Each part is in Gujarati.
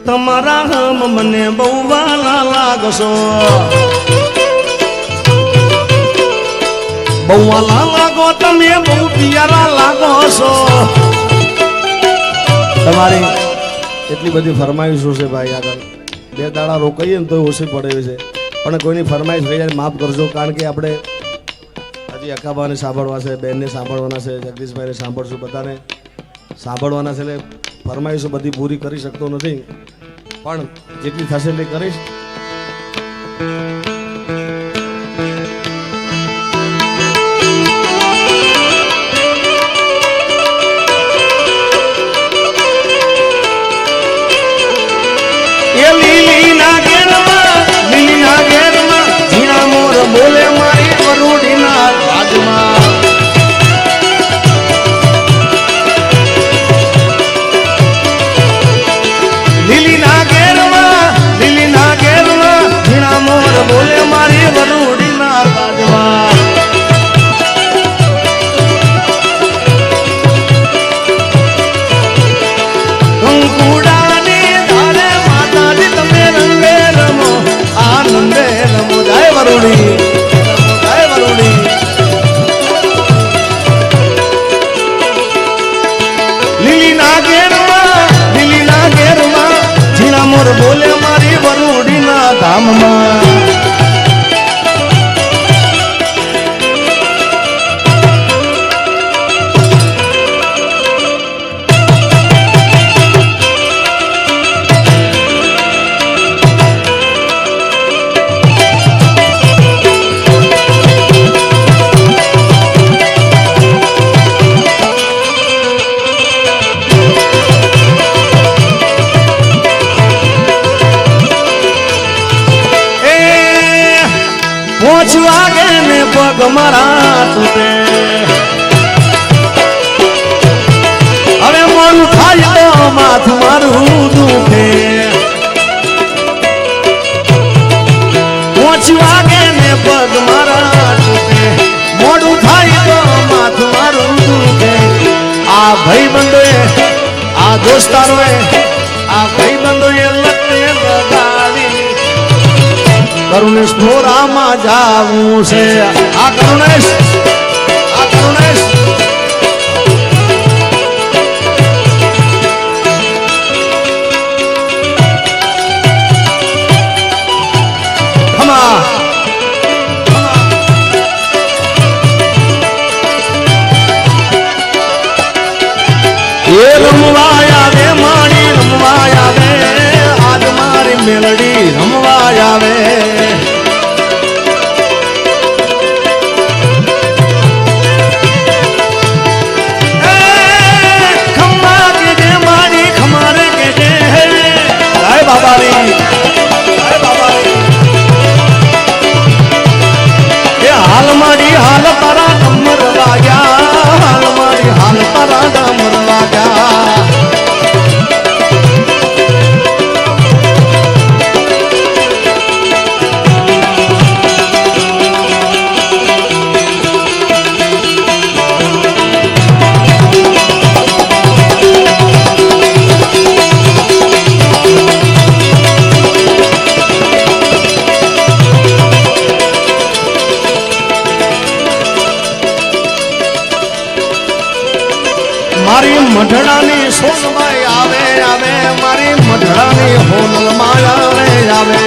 તમારા હમ મને બહુ વાલા લાગશો, બહુ વાલા લાગો તમે, બહુ પિયારા લાગો છો. તમારી એટલી બધી ફરમાઈશો છે ભાઈ. આગળ બે દાડા રોકાઈએ ને તો ઓછી પડે છે, પણ કોઈની ફરમાઈશ રહી જાય માફ કરજો. કારણ કે આપણે હજી અકાબાને સાંભળવા છે, બેનને સાંભળવાના છે, જગદીશભાઈને સાંભળશું, બધાને સાંભળવાના છે. એટલે ફરમાઈશો બધી પૂરી કરી શકતો નથી, પણ જેટલી થશે એટલી કરીશ. બોલે મારી વરુડીના રાજમાં, લીલીના ઘેરમાં ઝીણા મોર બોલે મારી વરુડીના રાજમાં. કંકુડાની ધારે માતાજી તમે રંગે રમો, આનંદે રમો. જય વરુડી. બોલે મારી વરુડીના ધામમાં. વાગે ને પગ મારા તૂટે, હવે મોડું થાય તો માથું મારું દુખે. 5 વાગે ને પગ મારા તૂટે, મોડું થાય તો માથું મારું દુખે. આ ભાઈબંધોએ, આ દોસ્તારોએ, આ ભાઈબંધોએ લતે લગાવી કરુણેશ ઢોરામાં જાવું છે. આ કરુણેશ, આ કરુણેશ. ખમા એ રમવા આવે મારી, રમવા આવે આજ મારી મેલડી, રમવા આવે. હાલ મારી હાલ તારા ડમર વાગ્યા, હાલ મારી હાલ તારા ડમર વાગ્યા. મારી મઢડાની સોનમાઈ આવે આવે, મારી મઢડાની હોનલમાં આવે આવે.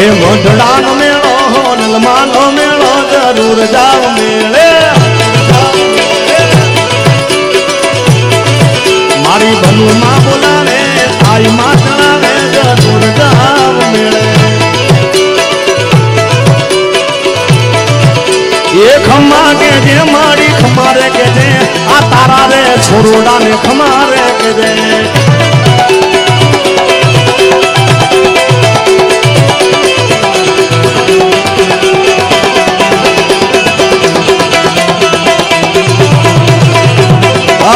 એ મઢડાનો મેળો હોનલમાંનો મેળો જરૂર જાવ મેળે. મારી બનુમાં બોલાવે, આઈ માં ચડાવે, જરૂર જાવ મેળે. એ ખમા કે જે મારી ખમારે કે જે, આ તારા રે છોરોડાને ખમારે કે જે.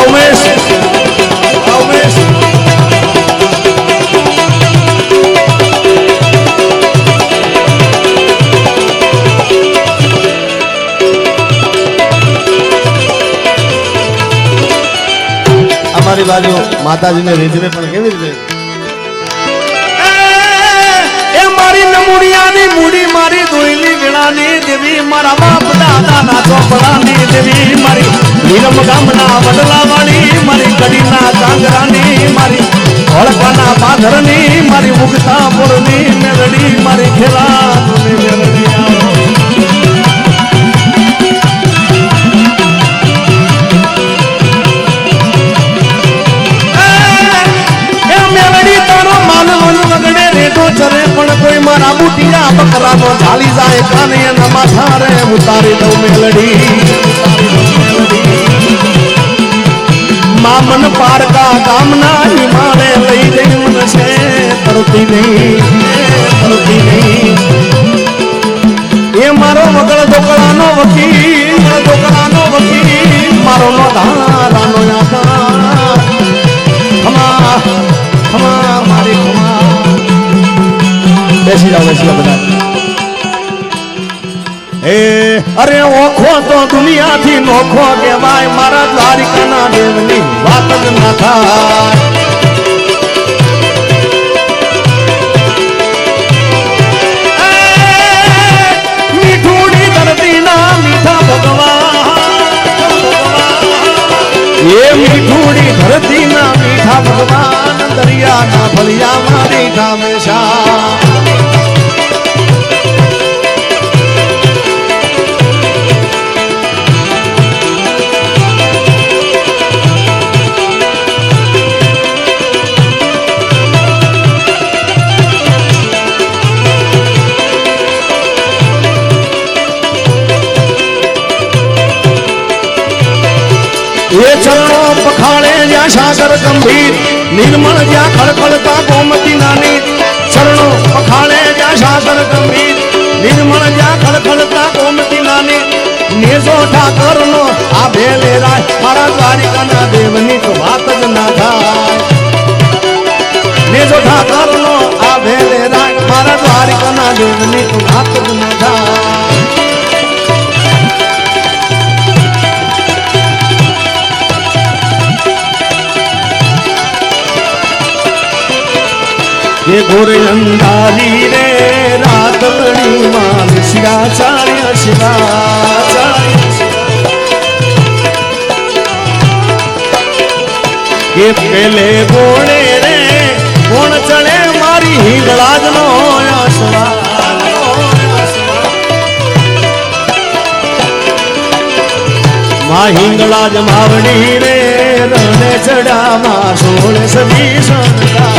ઉમેશ, ઉમેશ. અમારી બાજુ માતાજીને રીઝવે પણ કેવી રીતે એ મારી નમુડિયાની મૂડી મારી દોયલી વેળાની દેવી મારા બાપ દાદાના ચોપડાની દેવી મારી વિરમ ગામના વડલાવાળી મારી કડીના કાંગરાની મારી ઓળખાના પાધરની મારી મુગતા પોળની મેલડી મારી ખેલાની મેલડી ચરે પણ કોઈ મારા બુટિયા બકરાનો ઝાલી જાય કાને એના માથા રે ઉતારી દઉં મેલડી મામન પારકા ગામના હિમાળે લઈ જઈ મને છે તરતી નહીં એ મારો વગળ દોકળાનો વકીલ મારો નો ધારાનો યાદા ખમા ખમા મારી ખમા બેસી જાઓ બધા એ અરે ઓખો તો દુનિયાથી નોખો કહેવાય મારા દ્વારિકાના દેવની વાત જ ના થાય મીઠુડી ધરતીના મીઠા ભગવાન એ મીઠુડી ધરતીના મીઠા ભગવાન દરિયાના ફળિયા મારી કામેશા ये चरणों पखाड़े ज्या सागर गंभीर निर्मल ज्या खड़खड़ता गोमती नानी चरणों पखाड़े ज्या सागर गंभीर निर्मल ज्या खड़खड़ता गोमती नानी नेजो ठाकर नो आ भेले राय मारा द्वारिकाना देवनी तो बात ज ना थाय नेजो ठाकर नो आ भेले राय मारा द्वारिकाना देवनी तो बात ज ना थाय ये गोरे अंधारी रे रात बड़ी मान शिवाचार्य ये पहले गोणे रे गोण चढ़े मारी हिंगलाज नो आसवा मां हिंगलाज मावड़ी रे रणे चढ़ा मां सोने सदी संगा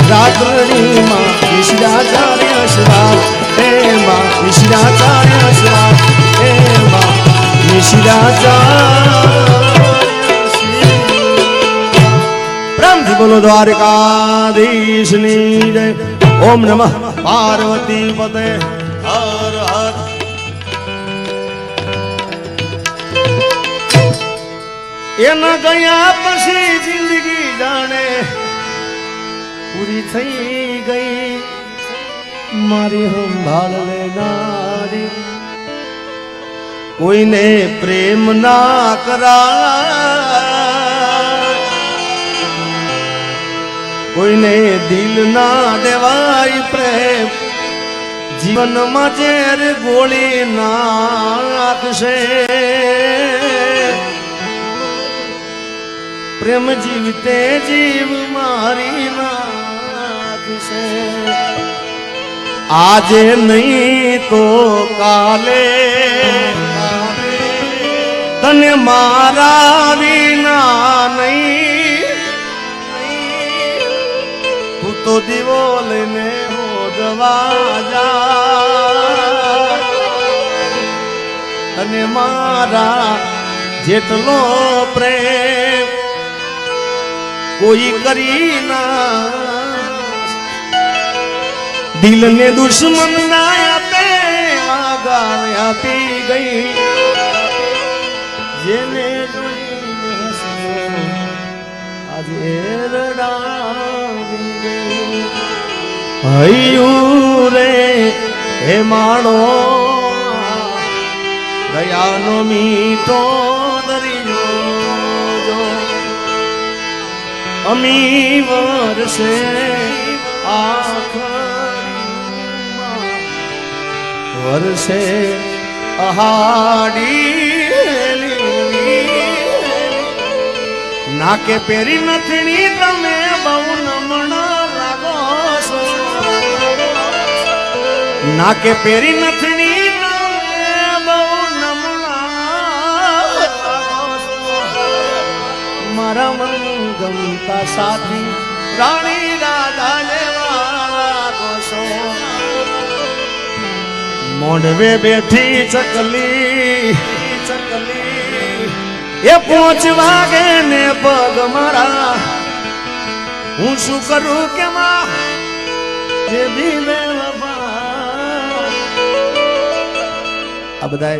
रात्रि मां विश्वाचार्य श्राप हे मां विश्वाचार्य श्राप हे मां विश्वाचार्य प्रेम थी बोलो द्वारकाधीशनी जय ओम नमः पार्वती पते हर हर एना गया पछी जिंदगी जाने पूरी थई गई मारी संभाल लेनारी कोई ने प्रेम ना करा कोई ने दिल ना देवाई प्रेम जीवन में जेर गोली नाखशे प्रेम जीवते जीव मारी नाखशे आज नहीं तो काले तने मारा विना नहीं तू तो दीवो लेने हो दवाजा तने मारा जेटलो प्रेम कोई करी ना दिल ने दुश्मन ना आपे आगार आपी गई जेने आज रडावी गई हयू रे હે માણો દયાનો મીઠો દરિયો જો અમી વરસે વરસે અહાડી નાકે પેરી નથણી તમે બહુ નમણા લાગો છો નાકે પેરી નથણી તમે બહુ નમણા લાગો છો મારા મન ગમતા સાથી રાણી રાધા જેવા લાગો છો મોઢવે બેઠી ચકલી એ 5 વાગે ને પગ મારા હું શું કરું કે માં એ બી આ બધા